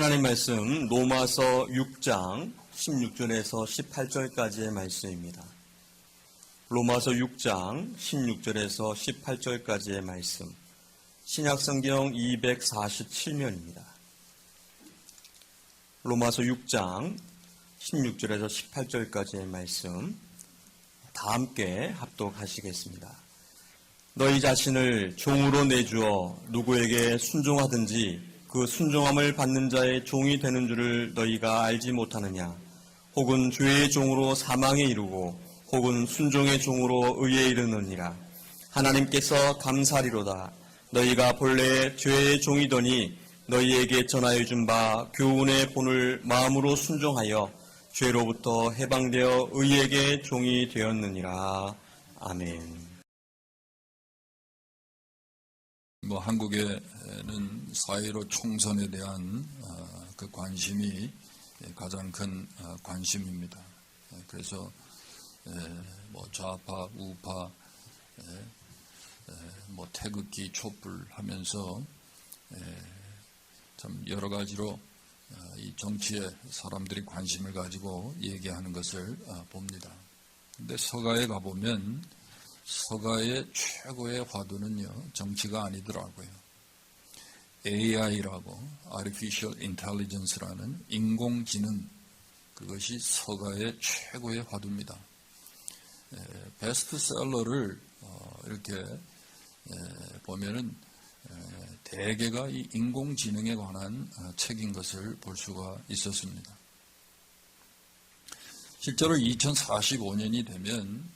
하나님 말씀 로마서 6장 16절에서 18절까지의 말씀입니다. 로마서 6장 16절에서 18절까지의 말씀, 신약성경 247면입니다. 로마서 6장 16절에서 18절까지의 말씀 다 함께 합독하시겠습니다. 너희 자신을 종으로 내주어 누구에게 순종하든지 그 순종함을 받는 자의 종이 되는 줄을 너희가 알지 못하느냐? 혹은 죄의 종으로 사망에 이르고 혹은 순종의 종으로 의에 이르느니라. 하나님께서 감사리로다. 너희가 본래 죄의 종이더니 너희에게 전하여 준 바 교훈의 본을 마음으로 순종하여 죄로부터 해방되어 의에게 종이 되었느니라. 아멘. 한국에는 4.15 총선에 대한 그 관심이 가장 큰 관심입니다. 그래서 좌파, 우파, 태극기, 촛불 하면서 참 여러 가지로 이 정치에 사람들이 관심을 가지고 얘기하는 것을 봅니다. 근데 서가에 가보면 서가의 최고의 화두는요, 정치가 아니더라고요. AI라고, Artificial Intelligence라는 인공지능, 그것이 서가의 최고의 화두입니다. 베스트셀러를 이렇게 보면은 대개가 이 인공지능에 관한 책인 것을 볼 수가 있었습니다. 실제로 2045년이 되면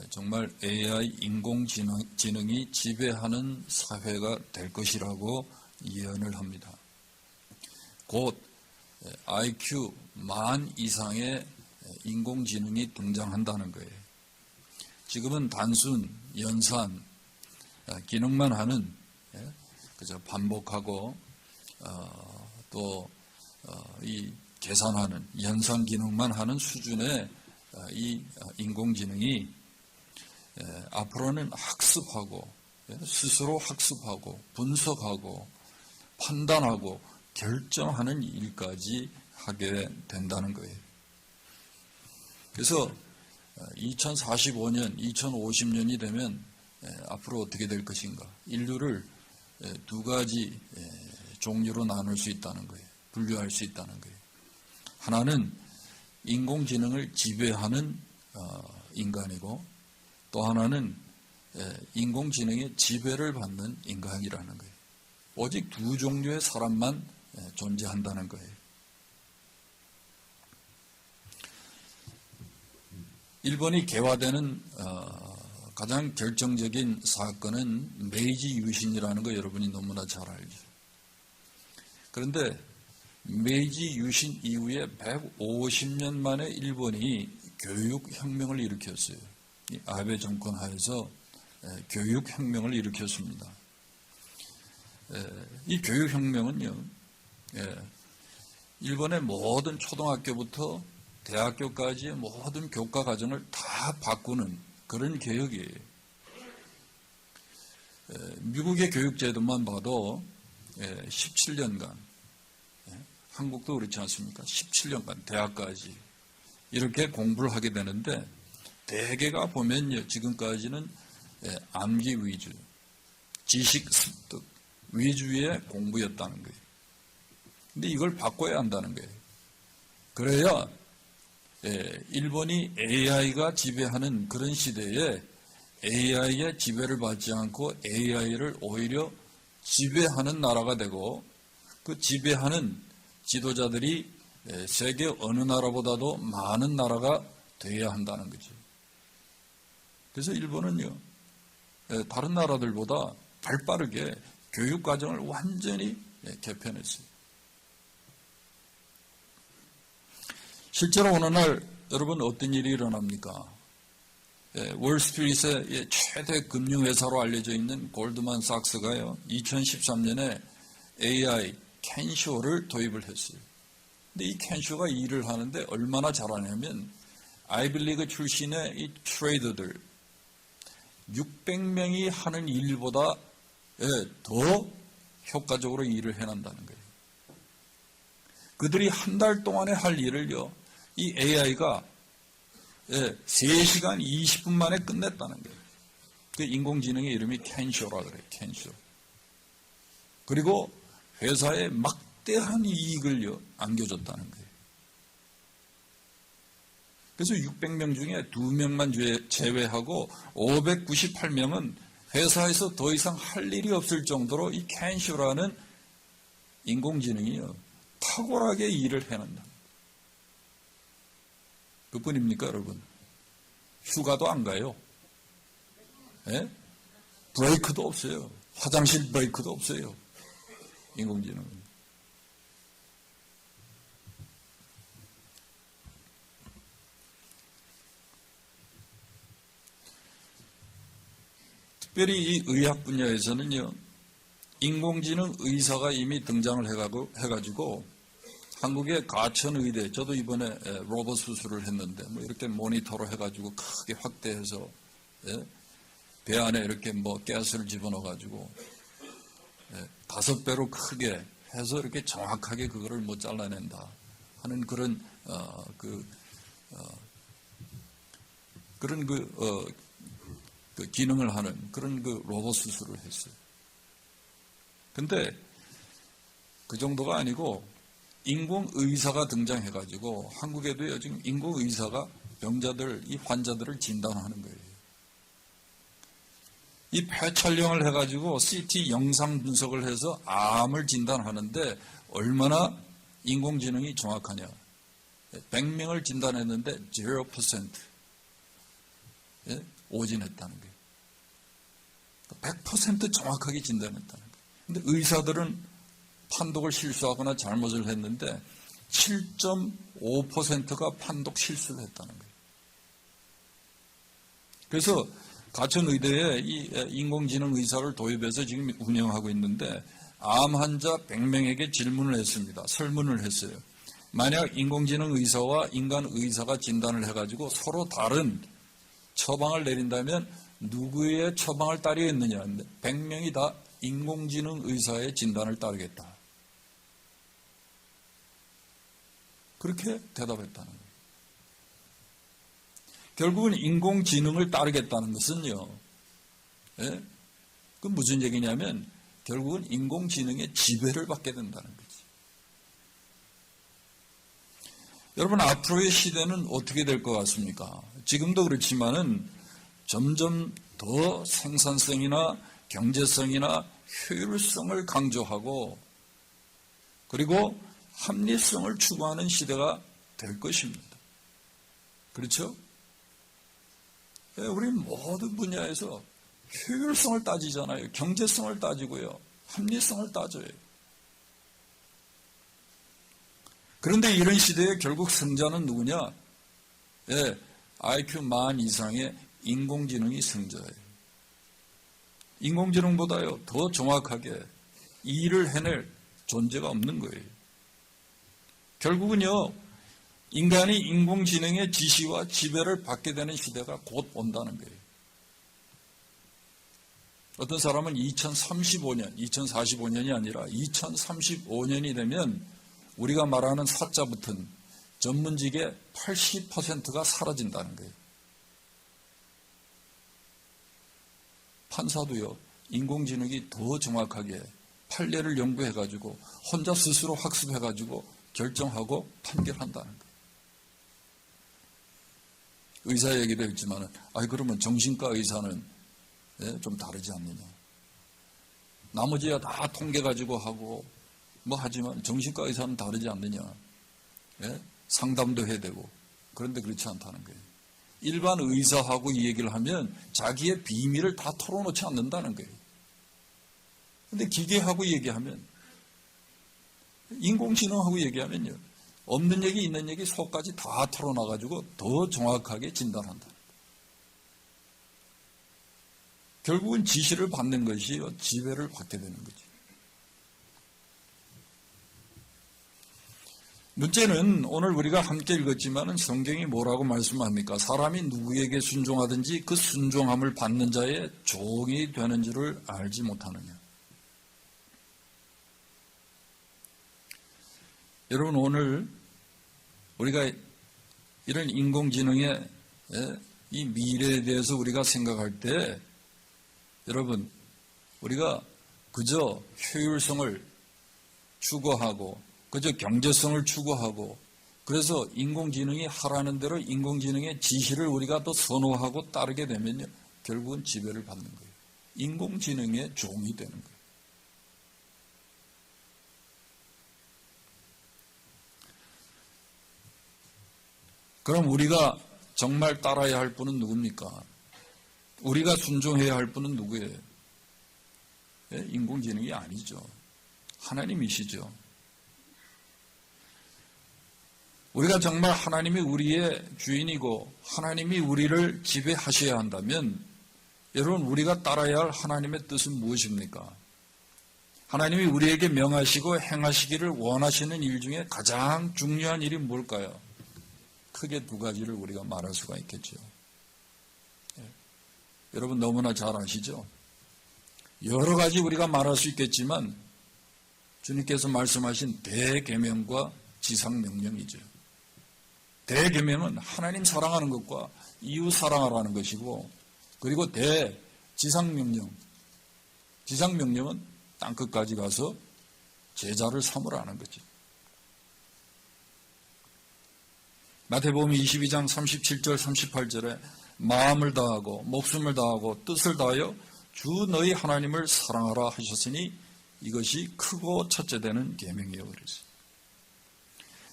정말 AI 인공지능이 지배하는 사회가 될 것이라고 예언을 합니다. 곧 IQ 만 이상의 인공지능이 등장한다는 거예요. 지금은 단순, 연산, 기능만 하는, 그저 반복하고 또 이 계산하는, 연산 기능만 하는 수준의 이 인공지능이 앞으로는 학습하고, 스스로 학습하고, 분석하고, 판단하고, 결정하는 일까지 하게 된다는 거예요. 그래서 2045년, 2050년이 되면 앞으로 어떻게 될 것인가? 인류를 두 가지 종류로 나눌 수 있다는 거예요. 분류할 수 있다는 거예요. 하나는 인공지능을 지배하는 인간이고, 또 하나는 인공지능의 지배를 받는 인간이라는 거예요. 오직 두 종류의 사람만 존재한다는 거예요. 일본이 개화되는 가장 결정적인 사건은 메이지 유신이라는 거 여러분이 너무나 잘 알죠. 그런데 메이지 유신 이후에 150년 만에 일본이 교육혁명을 일으켰어요. 아베 정권 하에서 교육혁명을 일으켰습니다. 이 교육혁명은요, 일본의 모든 초등학교부터 대학교까지의 모든 교과 과정을 다 바꾸는 그런 개혁이에요. 미국의 교육제도만 봐도 17년간, 한국도 그렇지 않습니까? 17년간 대학까지 이렇게 공부를 하게 되는데, 대개가 보면요, 지금까지는 암기 위주, 지식 습득 위주의 공부였다는 거예요. 근데 이걸 바꿔야 한다는 거예요. 그래야 일본이 AI가 지배하는 그런 시대에 AI의 지배를 받지 않고 AI를 오히려 지배하는 나라가 되고, 그 지배하는 지도자들이 세계 어느 나라보다도 많은 나라가 되어야 한다는 거죠. 그래서 일본은요, 다른 나라들보다 발빠르게 교육과정을 완전히 개편했어요. 실제로 오늘날 여러분 어떤 일이 일어납니까? 월스트리트의 최대 금융회사로 알려져 있는 골드만삭스가요, 2013년에 AI 캔쇼를 도입을 했어요. 근데 이 캔쇼가 일을 하는데 얼마나 잘하냐면, 아이빌리그 출신의 이 트레이더들 600명이 하는 일보다 더 효과적으로 일을 해낸다는 거예요. 그들이 한 달 동안에 할 일을요, 이 AI가 3시간 20분 만에 끝냈다는 거예요. 그 인공지능의 이름이 캔쇼라 그래요. 캔쇼. 그리고 회사에 막대한 이익을요, 안겨줬다는 거예요. 그래서 600명 중에 2명만 제외하고 598명은 회사에서 더 이상 할 일이 없을 정도로 이 캔쇼라는 인공지능이요, 탁월하게 일을 해낸다. 그뿐입니까, 여러분? 휴가도 안 가요. 예? 브레이크도 없어요. 화장실 브레이크도 없어요. 인공지능은. 특별히 이 의학 분야에서는요, 인공지능 의사가 이미 등장을 해가지고 한국의 가천의대, 저도 이번에 로봇 수술을 했는데 뭐 이렇게 모니터로 해가지고 크게 확대해서 배 안에 이렇게 뭐 가스를 집어넣어가지고 5배로 크게 해서 이렇게 정확하게 그거를 뭐 잘라낸다 하는 그런 그 기능을 하는 그런 그 로봇 수술을 했어요. 근데 그 정도가 아니고 인공의사가 등장해가지고 한국에도요, 지금 인공의사가 병자들, 이 환자들을 진단하는 거예요. 이 폐 촬영을 해가지고 CT 영상 분석을 해서 암을 진단하는데 얼마나 인공지능이 정확하냐. 100명을 진단했는데 0% 오진했다는 거예요. 100% 정확하게 진단했다는 거예요. 근데 의사들은 판독을 실수하거나 잘못을 했는데 7.5%가 판독 실수를 했다는 거예요. 그래서 가천의대에 이 인공지능 의사를 도입해서 지금 운영하고 있는데 암 환자 100명에게 질문을 했습니다. 설문을 했어요. 만약 인공지능 의사와 인간 의사가 진단을 해가지고 서로 다른 처방을 내린다면 누구의 처방을 따르겠느냐. 100명이 다 인공지능 의사의 진단을 따르겠다. 그렇게 대답했다는 거예요. 결국은 인공지능을 따르겠다는 것은요, 그 무슨 얘기냐면 결국은 인공지능의 지배를 받게 된다는 거지. 여러분, 앞으로의 시대는 어떻게 될 것 같습니까? 지금도 그렇지만은 점점 더 생산성이나 경제성이나 효율성을 강조하고 그리고 합리성을 추구하는 시대가 될 것입니다. 그렇죠? 우리 모든 분야에서 효율성을 따지잖아요. 경제성을 따지고요. 합리성을 따져요. 그런데 이런 시대에 결국 승자는 누구냐? IQ 만 이상의 인공지능이 승자예요. 인공지능보다요, 더 정확하게 일을 해낼 존재가 없는 거예요. 결국은요, 인간이 인공지능의 지시와 지배를 받게 되는 시대가 곧 온다는 거예요. 어떤 사람은 2035년, 2045년이 아니라 2035년이 되면 우리가 말하는 사자 붙은 전문직의 80%가 사라진다는 거예요. 판사도요, 인공지능이 더 정확하게 판례를 연구해가지고 혼자 스스로 학습해가지고 결정하고 판결한다는 거예요. 의사 얘기도 했지만, 그러면 정신과 의사는 좀 다르지 않느냐. 나머지야 다 통계 가지고 하고, 뭐 하지만 정신과 의사는 다르지 않느냐. 상담도 해야 되고. 그런데 그렇지 않다는 거예요. 일반 의사하고 이 얘기를 하면 자기의 비밀을 다 털어놓지 않는다는 거예요. 근데 기계하고 얘기하면, 인공지능하고 얘기하면요, 없는 얘기 있는 얘기 속까지 다 털어놔가지고 더 정확하게 진단한다. 결국은 지시를 받는 것이 지배를 받게 되는 거죠. 문제는 오늘 우리가 함께 읽었지만은 성경이 뭐라고 말씀합니까? 사람이 누구에게 순종하든지 그 순종함을 받는 자의 종이 되는 줄을 알지 못하느냐. 여러분, 오늘 우리가 이런 인공지능의 이 미래에 대해서 우리가 생각할 때, 여러분, 우리가 그저 효율성을 추구하고, 그저 경제성을 추구하고, 그래서 인공지능이 하라는 대로 인공지능의 지시를 우리가 또 선호하고 따르게 되면요, 결국은 지배를 받는 거예요. 인공지능의 종이 되는 거예요. 그럼 우리가 정말 따라야 할 분은 누굽니까? 우리가 순종해야 할 분은 누구예요? 인공지능이 아니죠. 하나님이시죠. 우리가 정말 하나님이 우리의 주인이고 하나님이 우리를 지배하셔야 한다면, 여러분, 우리가 따라야 할 하나님의 뜻은 무엇입니까? 하나님이 우리에게 명하시고 행하시기를 원하시는 일 중에 가장 중요한 일이 뭘까요? 크게 두 가지를 우리가 말할 수가 있겠죠. 여러분 너무나 잘 아시죠? 여러 가지 우리가 말할 수 있겠지만 주님께서 말씀하신 대계명과 지상명령이죠. 대계명은 하나님 사랑하는 것과 이웃 사랑하라는 것이고, 그리고 지상명령은 땅끝까지 가서 제자를 삼으라는 거죠. 마태복음 22장 37절 38절에 마음을 다하고 목숨을 다하고 뜻을 다하여 주 너희 하나님을 사랑하라 하셨으니 이것이 크고 첫째 되는 계명이요 그랬어요.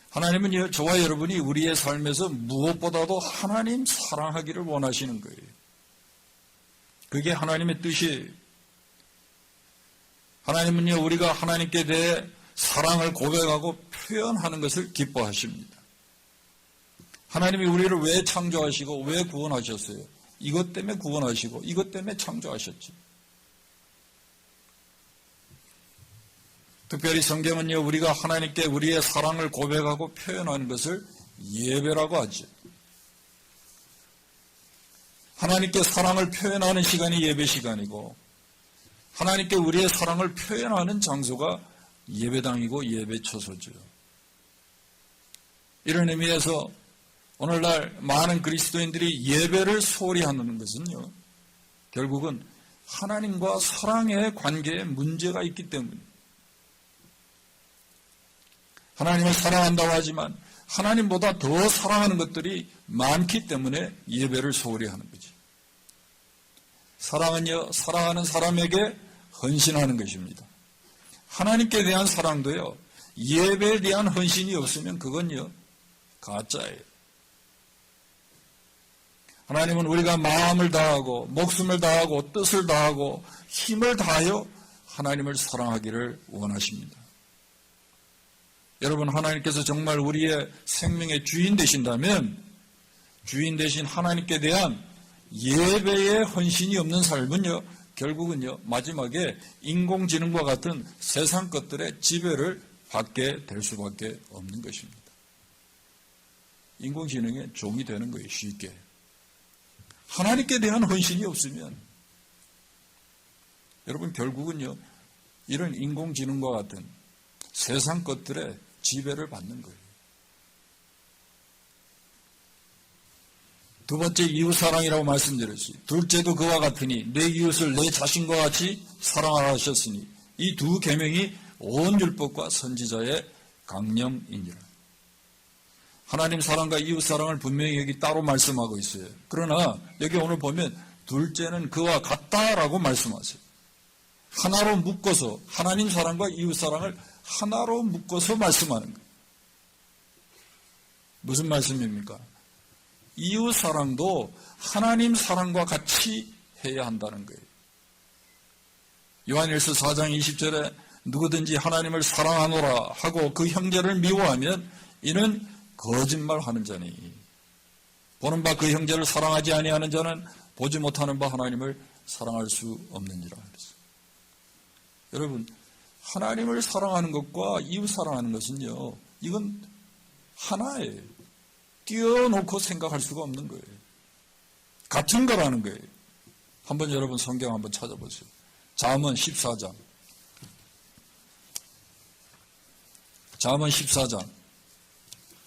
하나님은 저와 여러분이 우리의 삶에서 무엇보다도 하나님 사랑하기를 원하시는 거예요. 그게 하나님의 뜻이에요. 하나님은요, 우리가 하나님께 대해 사랑을 고백하고 표현하는 것을 기뻐하십니다. 하나님이 우리를 왜 창조하시고 왜 구원하셨어요? 이것 때문에 구원하시고 이것 때문에 창조하셨죠. 특별히 성경은요, 우리가 하나님께 우리의 사랑을 고백하고 표현하는 것을 예배라고 하죠. 하나님께 사랑을 표현하는 시간이 예배 시간이고, 하나님께 우리의 사랑을 표현하는 장소가 예배당이고 예배처소죠. 이런 의미에서 오늘날 많은 그리스도인들이 예배를 소홀히 하는 것은요, 결국은 하나님과 사랑의 관계에 문제가 있기 때문입니다. 하나님을 사랑한다고 하지만 하나님보다 더 사랑하는 것들이 많기 때문에 예배를 소홀히 하는 거죠. 사랑은요, 사랑하는 사람에게 헌신하는 것입니다. 하나님께 대한 사랑도요, 예배에 대한 헌신이 없으면 그건요, 가짜예요. 하나님은 우리가 마음을 다하고 목숨을 다하고 뜻을 다하고 힘을 다하여 하나님을 사랑하기를 원하십니다. 여러분, 하나님께서 정말 우리의 생명의 주인 되신다면, 주인 되신 하나님께 대한 예배의 헌신이 없는 삶은요, 결국은요, 마지막에 인공지능과 같은 세상 것들의 지배를 받게 될 수밖에 없는 것입니다. 인공지능의 종이 되는 거예요, 쉽게. 하나님께 대한 헌신이 없으면 여러분, 결국은요, 이런 인공지능과 같은 세상 것들의 지배를 받는 거예요. 두 번째, 이웃사랑이라고 말씀드렸어요. 둘째도 그와 같으니 내 이웃을 내 자신과 같이 사랑하라 하셨으니 이 두 계명이 온 율법과 선지자의 강령이니라. 하나님 사랑과 이웃 사랑을 분명히 여기 따로 말씀하고 있어요. 그러나 여기 오늘 보면 둘째는 그와 같다라고 말씀하세요. 하나로 묶어서 하나님 사랑과 이웃 사랑을 하나로 묶어서 말씀하는 거예요. 무슨 말씀입니까? 이웃 사랑도 하나님 사랑과 같이 해야 한다는 거예요. 요한일서 4장 20절에 누구든지 하나님을 사랑하노라 하고 그 형제를 미워하면 이는 거짓말하는 자니 보는 바 그 형제를 사랑하지 아니하는 자는 보지 못하는 바 하나님을 사랑할 수 없느니라. 여러분, 하나님을 사랑하는 것과 이웃 사랑하는 것은요, 이건 하나예요. 띄워놓고 생각할 수가 없는 거예요. 같은 거라는 거예요. 한번 여러분 성경 한번 찾아보세요. 잠언 14장. 잠언 14장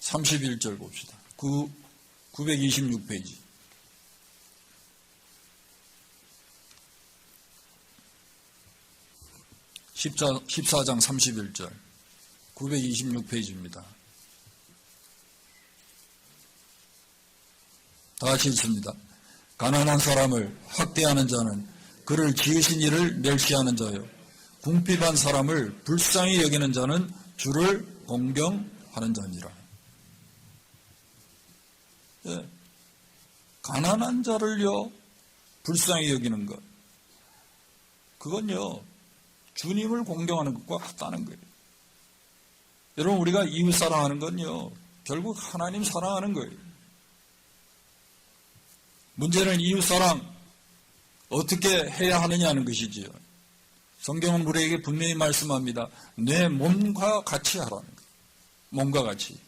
31절 봅시다. 926페이지. 14장 31절 926페이지입니다. 다 같이 읽습니다. 가난한 사람을 학대하는 자는 그를 지으신 이를 멸시하는 자요. 궁핍한 사람을 불쌍히 여기는 자는 주를 공경하는 자니라. 예. 가난한 자를요, 불쌍히 여기는 것. 그건요, 주님을 공경하는 것과 같다는 거예요. 여러분, 우리가 이웃 사랑하는 건요, 결국 하나님 사랑하는 거예요. 문제는 이웃 사랑 어떻게 해야 하느냐는 것이지요. 성경은 우리에게 분명히 말씀합니다. 내 몸과 같이 하라는 거예요. 몸과 같이.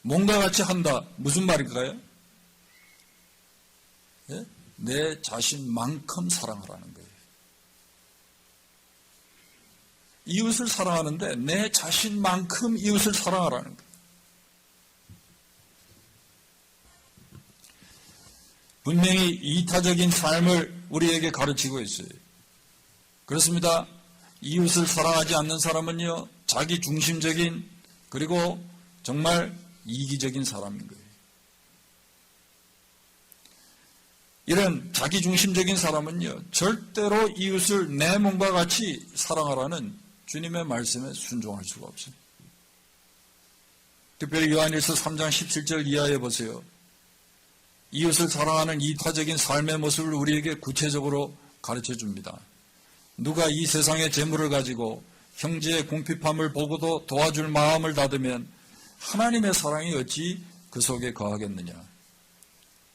몸과 같이 한다. 무슨 말일까요? 예? 내 자신만큼 사랑하라는 거예요. 이웃을 사랑하는데 내 자신만큼 이웃을 사랑하라는 거예요. 분명히 이타적인 삶을 우리에게 가르치고 있어요. 그렇습니다. 이웃을 사랑하지 않는 사람은요, 자기 중심적인 그리고 정말 이기적인 사람인 거예요. 이런 자기 중심적인 사람은요, 절대로 이웃을 내 몸과 같이 사랑하라는 주님의 말씀에 순종할 수가 없어요. 특별히 요한일서 3장 17절 이하에 보세요. 이웃을 사랑하는 이타적인 삶의 모습을 우리에게 구체적으로 가르쳐 줍니다. 누가 이 세상의 재물을 가지고 형제의 궁핍함을 보고도 도와줄 마음을 닫으면 하나님의 사랑이 어찌 그 속에 거하겠느냐.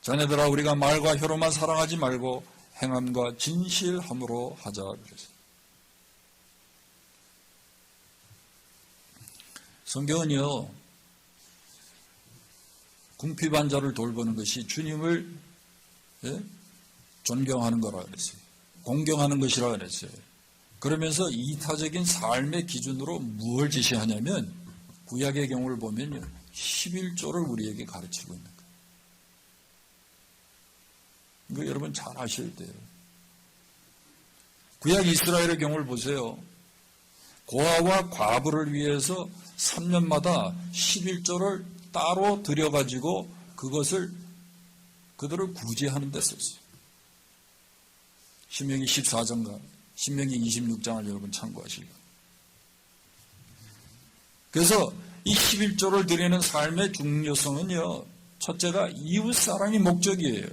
자녀들아, 우리가 말과 혀로만 사랑하지 말고 행함과 진실함으로 하자 그랬어요. 성경은요, 궁핍한 자를 돌보는 것이 주님을 존경하는 거라 그랬어요. 공경하는 것이라 그랬어요. 그러면서 이타적인 삶의 기준으로 무엇을 제시하냐면 구약의 경우를 보면요, 11조를 우리에게 가르치고 있는 거예요. 이거 여러분 잘 아셔야 돼요. 구약 이스라엘의 경우를 보세요. 고아와 과부를 위해서 3년마다 11조를 따로 들여가지고 그것을 그들을 구제하는 데 썼어요. 신명기 14장과 신명기 26장을 여러분 참고하시고. 그래서 이 11조를 드리는 삶의 중요성은요, 첫째가 이웃 사랑이 목적이에요.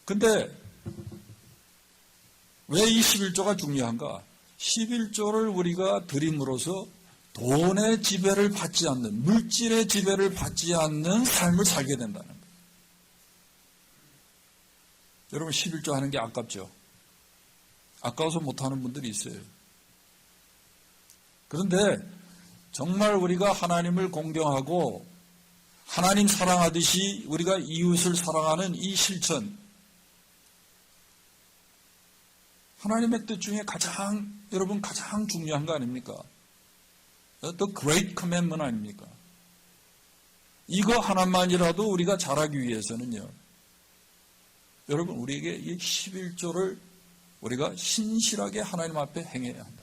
근데 왜 이 11조가 중요한가? 11조를 우리가 드림으로써 돈의 지배를 받지 않는, 물질의 지배를 받지 않는 삶을 살게 된다는 거예요. 여러분 11조 하는 게 아깝죠? 아까워서 못하는 분들이 있어요. 그런데 정말 우리가 하나님을 공경하고 하나님 사랑하듯이 우리가 이웃을 사랑하는 이 실천, 하나님의 뜻 중에 여러분 가장 중요한 거 아닙니까? The Great Commandment 아닙니까? 이거 하나만이라도 우리가 잘하기 위해서는요, 여러분 우리에게 이 11조를 우리가 신실하게 하나님 앞에 행해야 한다.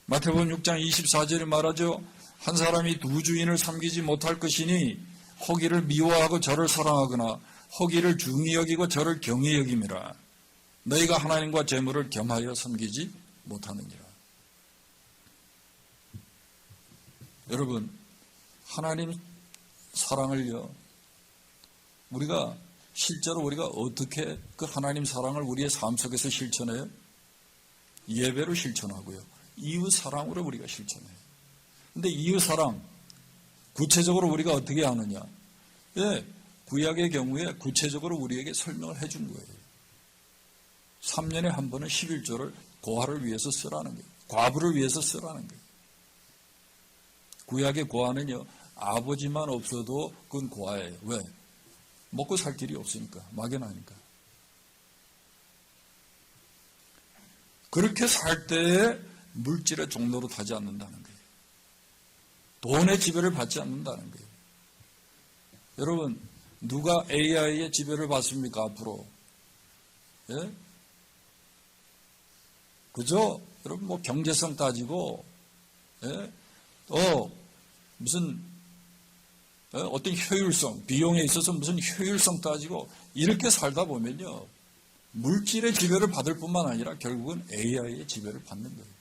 마태복음 6장 24절에 말하죠. 한 사람이 두 주인을 섬기지 못할 것이니 허기를 미워하고 저를 사랑하거나 허기를 중히 여기고 저를 경히 여김이라. 너희가 하나님과 재물을 겸하여 섬기지 못하느니라. 여러분, 하나님 사랑을요, 우리가 실제로 우리가 어떻게 그 하나님 사랑을 우리의 삶 속에서 실천해요? 예배로 실천하고요, 이웃 사랑으로 우리가 실천해요. 근데 이웃 사랑 구체적으로 우리가 어떻게 하느냐? 예, 구약의 경우에 구체적으로 우리에게 설명을 해준 거예요. 3년에 한 번은 11조를 고아를 위해서 쓰라는 거예요. 과부를 위해서 쓰라는 거예요. 구약의 고아는요, 아버지만 없어도 그건 고아예요. 왜? 먹고 살 길이 없으니까, 막연하니까. 그렇게 살 때에 물질의 종로로 타지 않는다는 거예요. 돈의 지배를 받지 않는다는 거예요. 여러분, 누가 AI의 지배를 받습니까, 앞으로? 예? 그죠? 여러분, 뭐 경제성 따지고, 예? 무슨, 어떤 효율성, 비용에 있어서 무슨 효율성 따지고, 이렇게 살다 보면요, 물질의 지배를 받을 뿐만 아니라 결국은 AI의 지배를 받는 거예요.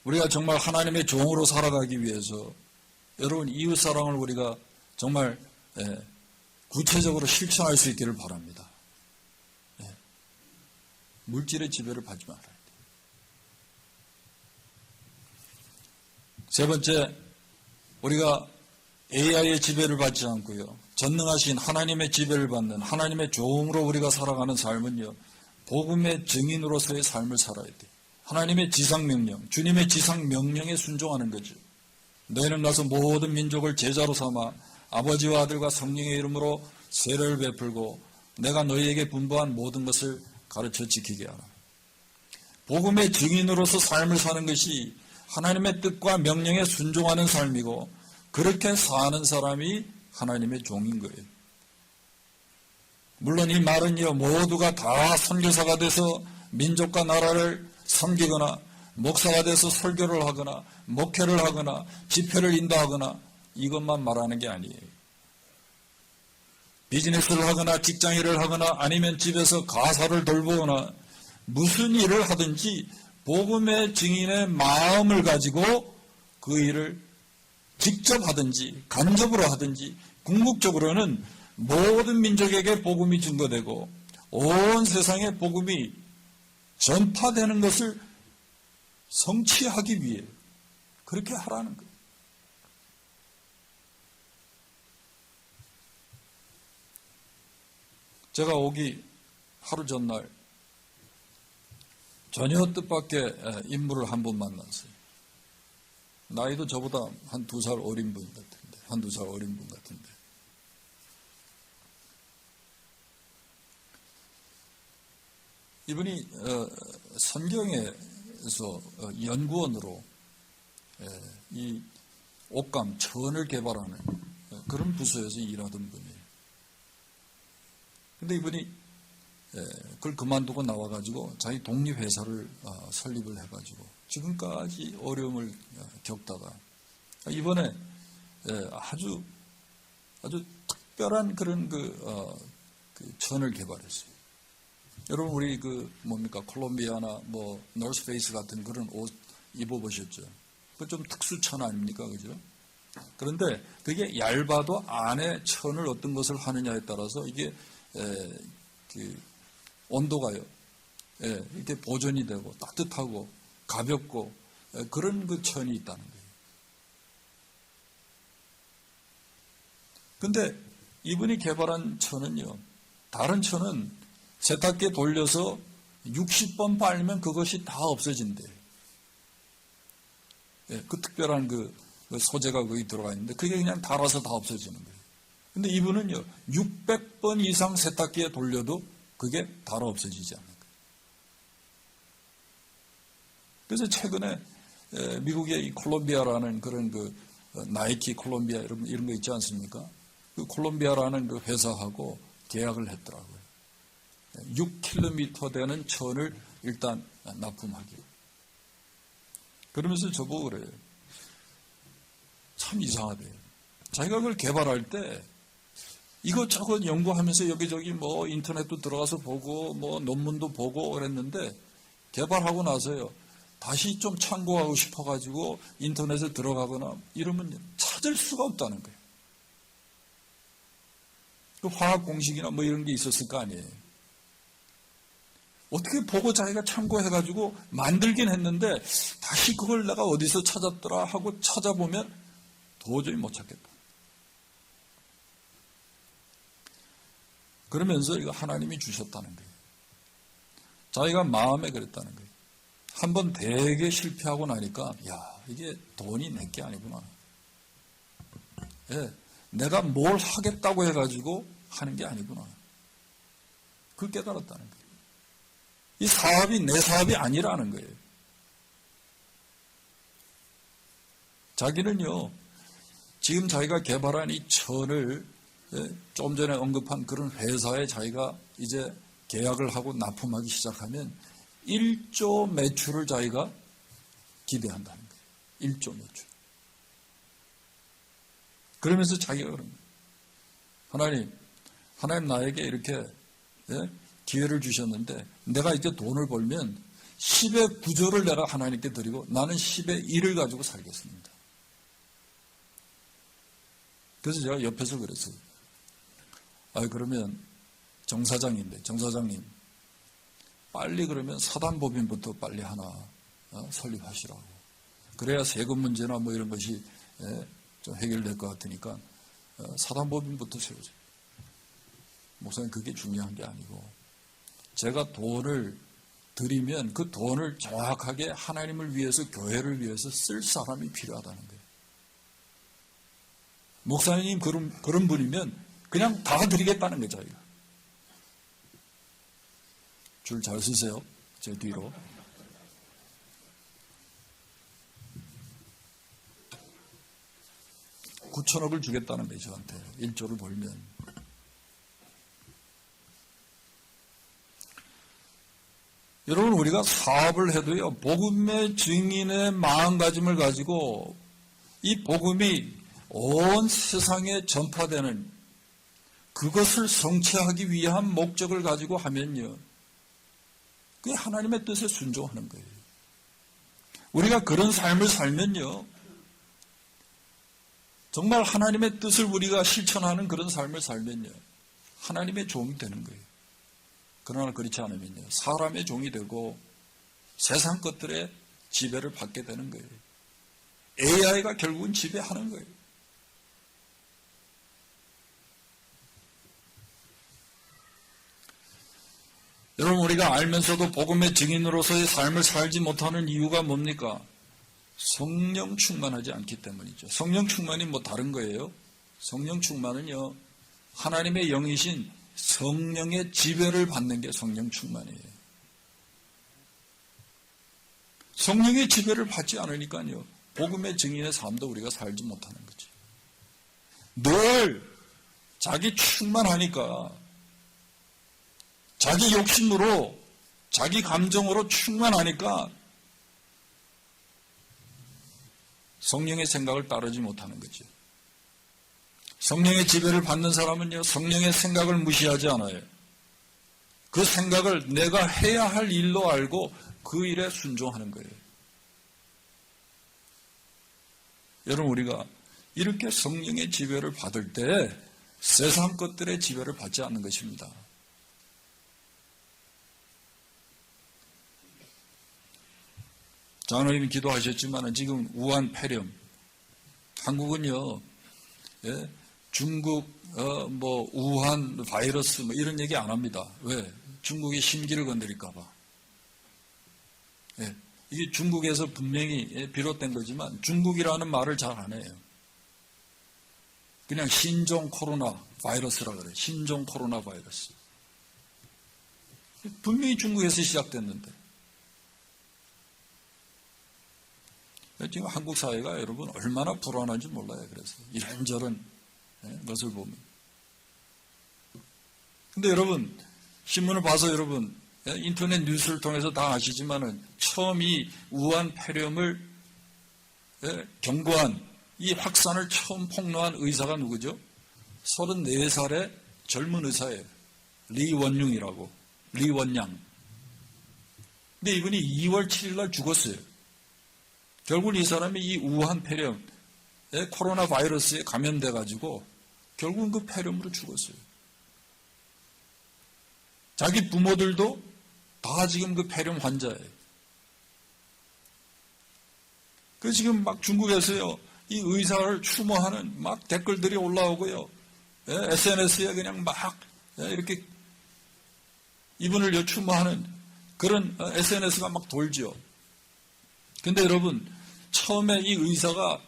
우리가 정말 하나님의 종으로 살아가기 위해서 여러분 이웃사랑을 우리가 정말 구체적으로 실천할 수 있기를 바랍니다. 물질의 지배를 받지 말아야 돼요. 세 번째, 우리가 AI의 지배를 받지 않고요. 전능하신 하나님의 지배를 받는 하나님의 종으로 우리가 살아가는 삶은요. 복음의 증인으로서의 삶을 살아야 돼요. 하나님의 지상명령, 주님의 지상명령에 순종하는 거죠. 너희는 가서 모든 민족을 제자로 삼아 아버지와 아들과 성령의 이름으로 세례를 베풀고 내가 너희에게 분부한 모든 것을 가르쳐 지키게 하라. 복음의 증인으로서 삶을 사는 것이 하나님의 뜻과 명령에 순종하는 삶이고 그렇게 사는 사람이 하나님의 종인 거예요. 물론 이 말은요, 모두가 다 선교사가 돼서 민족과 나라를 섬기거나 목사가 돼서 설교를 하거나 목회를 하거나 집회를 인도하거나 이것만 말하는 게 아니에요. 비즈니스를 하거나 직장일을 하거나 아니면 집에서 가사를 돌보거나 무슨 일을 하든지 복음의 증인의 마음을 가지고 그 일을 직접 하든지 간접으로 하든지 궁극적으로는 모든 민족에게 복음이 증거되고 온 세상에 복음이 전파되는 것을 성취하기 위해 그렇게 하라는 거예요. 제가 오기 하루 전날 전혀 뜻밖의 인물을 한 분 만났어요. 나이도 저보다 한 2살 어린 분 같은데, 한두 살 어린 분 같은데. 이분이 선경에서 연구원으로 이 옷감, 천을 개발하는 그런 부서에서 일하던 분이에요. 근데 이분이 그걸 그만두고 나와가지고 자기 독립회사를 설립을 해가지고 지금까지 어려움을 겪다가 이번에 아주 특별한 그런 그 천을 개발했어요. 여러분 우리 콜롬비아나 노스페이스 같은 그런 옷 입어보셨죠? 그 좀 특수천 아닙니까, 그죠? 그런데 그게 얇아도 안에 천을 어떤 것을 하느냐에 따라서 이게 온도가요, 이렇게 보존이 되고 따뜻하고 가볍고 그런 그 천이 있다는 거예요. 근데 이분이 개발한 천은요, 다른 천은 세탁기에 돌려서 60번 빨면 그것이 다 없어진대요. 그 특별한 그 소재가 거기 들어가 있는데 그게 그냥 닳아서 다 없어지는 거예요. 근데 이분은요, 600번 이상 세탁기에 돌려도 그게 닳아 없어지지 않는 거예요. 그래서 최근에 미국의 이 콜롬비아라는 그런 나이키 콜롬비아 이런 거 있지 않습니까? 그 콜롬비아라는 그 회사하고 계약을 했더라고요. 6km 되는 천을 일단 납품하기로. 그러면서 저보고 그래요. 참 이상하대요. 자기가 그걸 개발할 때 이것저것 연구하면서 여기저기 인터넷도 들어가서 보고 논문도 보고 그랬는데 개발하고 나서요. 다시 좀 참고하고 싶어가지고 인터넷에 들어가거나 이러면 찾을 수가 없다는 거예요. 그 화학 공식이나 이런 게 있었을 거 아니에요. 어떻게 보고 자기가 참고해가지고 만들긴 했는데 다시 그걸 내가 어디서 찾았더라 하고 찾아보면 도저히 못 찾겠다. 그러면서 이거 하나님이 주셨다는 거예요. 자기가 마음에 그랬다는 거예요. 한번 되게 실패하고 나니까 이게 돈이 내게 아니구나. 내가 뭘 하겠다고 해가지고 하는 게 아니구나. 그걸 깨달았다는 거예요. 이 사업이 내 사업이 아니라는 거예요. 자기는요, 지금 자기가 개발한 이 천을 좀 전에 언급한 그런 회사에 자기가 이제 계약을 하고 납품하기 시작하면 1조 매출을 자기가 기대한다는 거예요. 1조 매출. 그러면서 자기가 그런 거예요. 하나님 나에게 이렇게 기회를 주셨는데 내가 이제 돈을 벌면 10의 9조를 내가 하나님께 드리고 나는 10의 1을 가지고 살겠습니다. 그래서 제가 옆에서 그랬어요. 그러면 정사장님 빨리 그러면 사단법인부터 빨리 하나 설립하시라고. 그래야 세금 문제나 뭐 이런 것이 좀 해결될 것 같으니까 사단법인부터 세우세요. 목사님 그게 중요한 게 아니고 제가 돈을 드리면 그 돈을 정확하게 하나님을 위해서 교회를 위해서 쓸 사람이 필요하다는 거예요. 목사님 그런 분이면 그냥 다 드리겠다는 거죠. 줄 잘 쓰세요. 제 뒤로. (9천억을) 주겠다는 거예요. 저한테 1조를 벌면. 여러분 우리가 사업을 해도요. 복음의 증인의 마음가짐을 가지고 이 복음이 온 세상에 전파되는 그것을 성취하기 위한 목적을 가지고 하면요. 그게 하나님의 뜻에 순종하는 거예요. 우리가 그런 삶을 살면요. 정말 하나님의 뜻을 우리가 실천하는 그런 삶을 살면요. 하나님의 종이 되는 거예요. 그러나 그렇지 않으면요. 사람의 종이 되고 세상 것들의 지배를 받게 되는 거예요. AI가 결국은 지배하는 거예요. 여러분 우리가 알면서도 복음의 증인으로서의 삶을 살지 못하는 이유가 뭡니까? 성령 충만하지 않기 때문이죠. 성령 충만이 뭐 다른 거예요? 성령 충만은요. 하나님의 영이신 성령의 지배를 받는 게 성령 충만이에요. 성령의 지배를 받지 않으니까요. 복음의 증인의 삶도 우리가 살지 못하는 거죠. 늘 자기 충만하니까 자기 욕심으로 자기 감정으로 충만하니까 성령의 생각을 따르지 못하는 거죠. 성령의 지배를 받는 사람은요. 성령의 생각을 무시하지 않아요. 그 생각을 내가 해야 할 일로 알고 그 일에 순종하는 거예요. 여러분 우리가 이렇게 성령의 지배를 받을 때 세상 것들의 지배를 받지 않는 것입니다. 장로님이 기도하셨지만 지금 우한 폐렴, 한국은요, 중국 우한 바이러스 이런 얘기 안 합니다. 왜? 중국이 심기를 건드릴까봐. 이게 중국에서 분명히 비롯된 거지만 중국이라는 말을 잘 안 해요. 그냥 신종 코로나 바이러스라 그래요. 신종 코로나 바이러스. 분명히 중국에서 시작됐는데. 지금 한국 사회가 여러분 얼마나 불안한지 몰라요. 그래서 이런저런 것을 보면. 근데 여러분 신문을 봐서 여러분 인터넷 뉴스를 통해서 다 아시지만은 처음 이 우한 폐렴을 경고한 이 확산을 처음 폭로한 의사가 누구죠? 34살의 젊은 의사예요. 리원융이라고. 리원양. 근데 이분이 2월 7일 날 죽었어요. 결국 이 사람이 이 우한 폐렴, 코로나 바이러스에 감염돼 가지고 결국은 그 폐렴으로 죽었어요. 자기 부모들도 다 지금 그 폐렴 환자예요. 그래서 지금 막 중국에서요, 이 의사를 추모하는 막 댓글들이 올라오고요. SNS에 그냥 막 이렇게 이분을 추모하는 그런 SNS가 막 돌죠. 근데 여러분, 처음에 이 의사가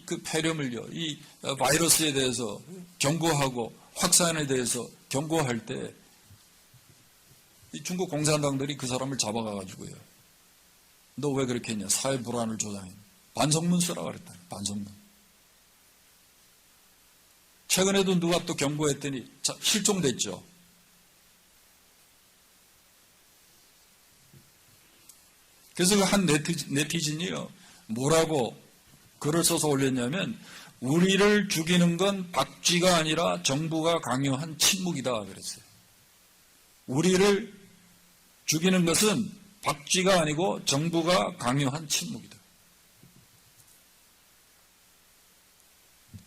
그 폐렴을요, 이 바이러스에 대해서 경고하고 확산에 대해서 경고할 때 이 중국 공산당들이 그 사람을 잡아가가지고요. 너 왜 그렇게 했냐? 사회 불안을 조장해. 반성문 쓰라 그랬다. 반성문. 최근에도 누가 또 경고했더니 실종됐죠. 그래서 그 한 네티즌이요. 뭐라고 글을 써서 올렸냐면 우리를 죽이는 건 박쥐가 아니라 정부가 강요한 침묵이다 그랬어요. 우리를 죽이는 것은 박쥐가 아니고 정부가 강요한 침묵이다.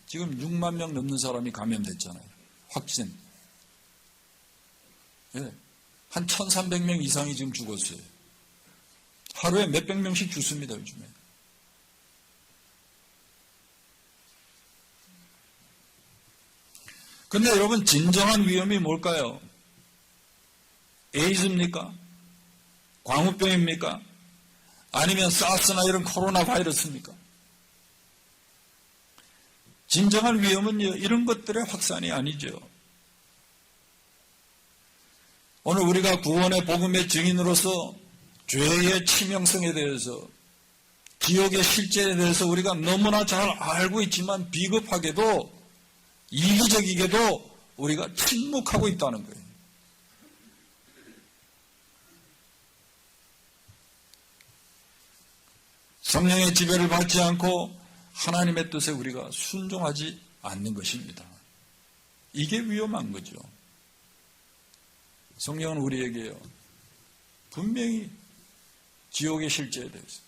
지금 6만 명 넘는 사람이 감염됐잖아요. 확진. 예. 한 1,300명 이상이 지금 죽었어요. 하루에 몇백 명씩 죽습니다, 요즘에. 근데 여러분, 진정한 위험이 뭘까요? 에이즈입니까? 광우병입니까? 아니면 사스나 이런 코로나 바이러스입니까? 진정한 위험은요, 이런 것들의 확산이 아니죠. 오늘 우리가 구원의 복음의 증인으로서 죄의 치명성에 대해서, 지옥의 실제에 대해서 우리가 너무나 잘 알고 있지만 비겁하게도, 이기적이게도 우리가 침묵하고 있다는 거예요. 성령의 지배를 받지 않고 하나님의 뜻에 우리가 순종하지 않는 것입니다. 이게 위험한 거죠. 성령은 우리에게요, 분명히 지옥의 실제에 대해서,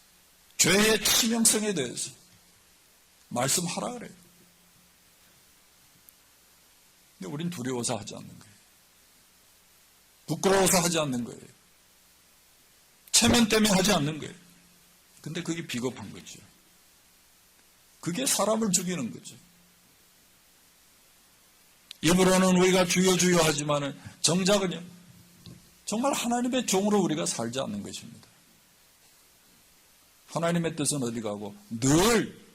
죄의 치명성에 대해서 말씀하라 그래요. 근데 우린 두려워서 하지 않는 거예요. 부끄러워서 하지 않는 거예요. 체면 때문에 하지 않는 거예요. 근데 그게 비겁한 거죠. 그게 사람을 죽이는 거죠. 입으로는 우리가 주여 주여 하지만은 정작은요, 정말 하나님의 종으로 우리가 살지 않는 것입니다. 하나님의 뜻은 어디 가고 늘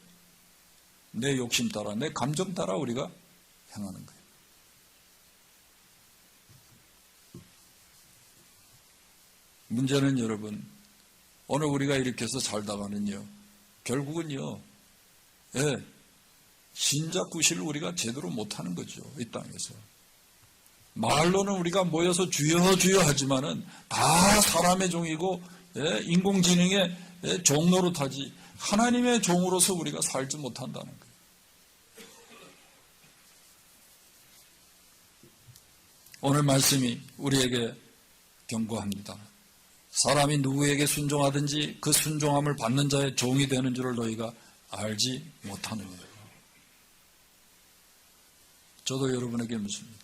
내 욕심 따라, 내 감정 따라 우리가 행하는 거예요. 문제는 여러분, 오늘 우리가 이렇게 해서 살다가는요, 결국은요, 예, 신자 구실을 우리가 제대로 못하는 거죠. 이 땅에서. 말로는 우리가 모여서 주여 주여 하지만은 다 사람의 종이고, 예, 인공지능의, 예, 종 노릇하지 하나님의 종으로서 우리가 살지 못한다는 거예요. 오늘 말씀이 우리에게 경고합니다. 사람이 누구에게 순종하든지 그 순종함을 받는 자의 종이 되는 줄을 너희가 알지 못하느냐. 저도 여러분에게 묻습니다.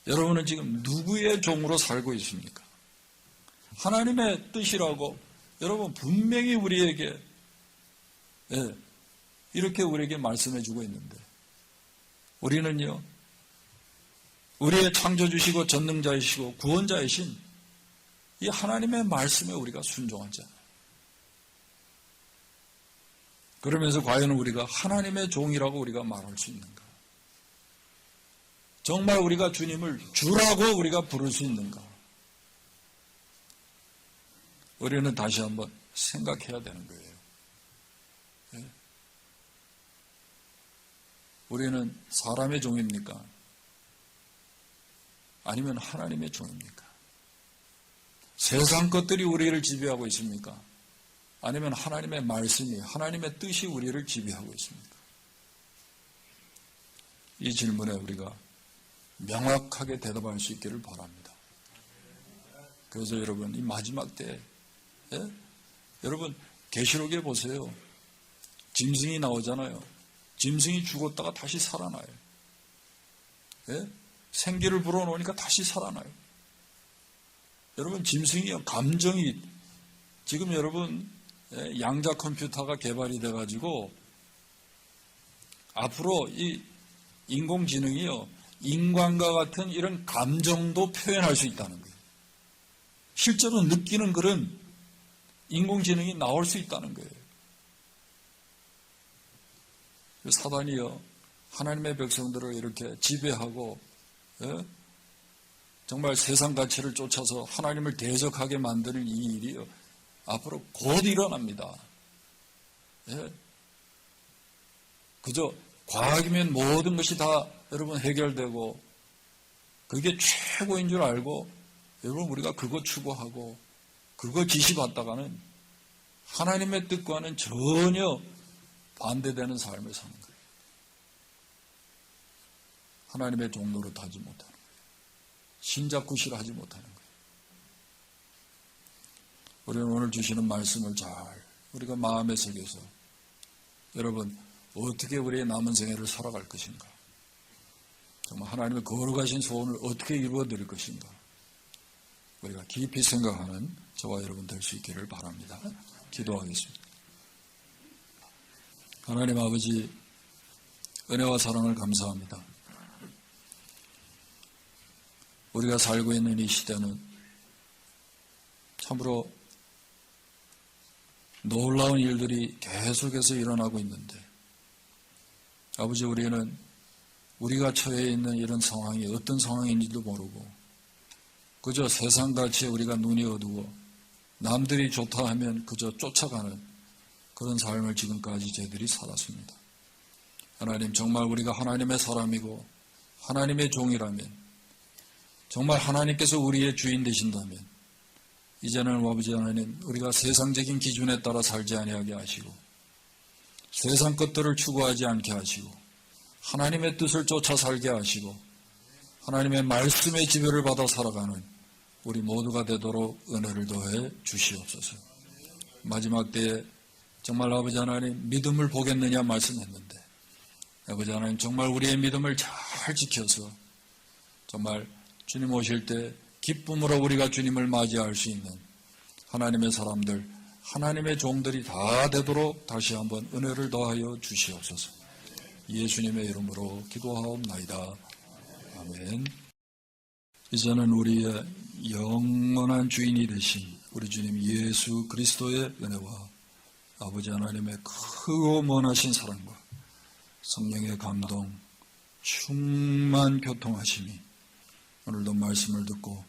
여러분은 지금 누구의 종으로 살고 있습니까? 하나님의 뜻이라고 여러분 분명히 우리에게, 예, 이렇게 우리에게 말씀해 주고 있는데 우리는요, 우리의 창조주시고 전능자이시고 구원자이신 이 하나님의 말씀에 우리가 순종하지 않아요. 그러면서 과연 우리가 하나님의 종이라고 우리가 말할 수 있는가? 정말 우리가 주님을 주라고 우리가 부를 수 있는가? 우리는 다시 한번 생각해야 되는 거예요. 네? 우리는 사람의 종입니까? 아니면 하나님의 종입니까? 세상 것들이 우리를 지배하고 있습니까? 아니면 하나님의 말씀이, 하나님의 뜻이 우리를 지배하고 있습니까? 이 질문에 우리가 명확하게 대답할 수 있기를 바랍니다. 그래서 여러분, 이 마지막 때, 예? 여러분, 계시록에 보세요. 짐승이 나오잖아요. 짐승이 죽었다가 다시 살아나요. 예? 생기를 불어넣으니까 다시 살아나요. 여러분, 짐승이요, 감정이, 지금 여러분, 양자 컴퓨터가 개발이 돼가지고, 앞으로 이 인공지능이요, 인간과 같은 이런 감정도 표현할 수 있다는 거예요. 실제로 느끼는 그런 인공지능이 나올 수 있다는 거예요. 사단이요, 하나님의 백성들을 이렇게 지배하고, 예? 정말 세상 가치를 쫓아서 하나님을 대적하게 만드는 이 일이요, 앞으로 곧 일어납니다. 예? 그저 과학이면 모든 것이 다 여러분 해결되고, 그게 최고인 줄 알고, 여러분 우리가 그거 추구하고, 그거 지시받다가는 하나님의 뜻과는 전혀 반대되는 삶을 사는 거예요. 하나님의 종로로 타지 못하는 거예요. 신작구시를 하지 못하는 거예요. 우리는 오늘 주시는 말씀을 잘 우리가 마음에 새겨서 여러분 어떻게 우리의 남은 생애를 살아갈 것인가, 정말 하나님의 거룩하신 소원을 어떻게 이루어드릴 것인가, 우리가 깊이 생각하는 저와 여러분 될 수 있기를 바랍니다. 기도하겠습니다. 하나님 아버지, 은혜와 사랑을 감사합니다. 우리가 살고 있는 이 시대는 참으로 놀라운 일들이 계속해서 일어나고 있는데, 아버지, 우리는 우리가 처해 있는 이런 상황이 어떤 상황인지도 모르고 그저 세상같이 우리가 눈이 어두워 남들이 좋다 하면 그저 쫓아가는 그런 삶을 지금까지 저희들이 살았습니다. 하나님, 정말 우리가 하나님의 사람이고 하나님의 종이라면, 정말 하나님께서 우리의 주인 되신다면, 이제는 아버지 하나님, 우리가 세상적인 기준에 따라 살지 아니하게 하시고 세상 것들을 추구하지 않게 하시고 하나님의 뜻을 쫓아 살게 하시고 하나님의 말씀의 지배를 받아 살아가는 우리 모두가 되도록 은혜를 더해 주시옵소서. 마지막 때에 정말 아버지 하나님, 믿음을 보겠느냐 말씀했는데, 아버지 하나님, 정말 우리의 믿음을 잘 지켜서 정말 주님 오실 때 기쁨으로 우리가 주님을 맞이할 수 있는 하나님의 사람들, 하나님의 종들이 다 되도록 다시 한번 은혜를 더하여 주시옵소서. 예수님의 이름으로 기도하옵나이다. 아멘. 이제는 우리의 영원한 주인이 되신 우리 주님 예수 그리스도의 은혜와 아버지 하나님의 크고 원하신 사랑과 성령의 감동, 충만 교통하심이 오늘도 말씀을 듣고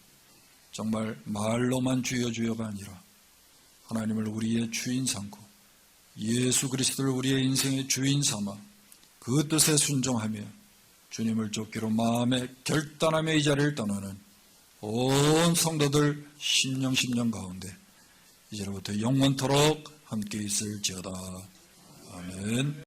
정말 말로만 주여 주여가 아니라 하나님을 우리의 주인 삼고 예수 그리스도를 우리의 인생의 주인 삼아 그 뜻에 순종하며 주님을 쫓기로 마음에 결단하며 이 자리를 떠나는 온 성도들 심령 가운데 이제로부터 영원토록 함께 있을지어다. 아멘.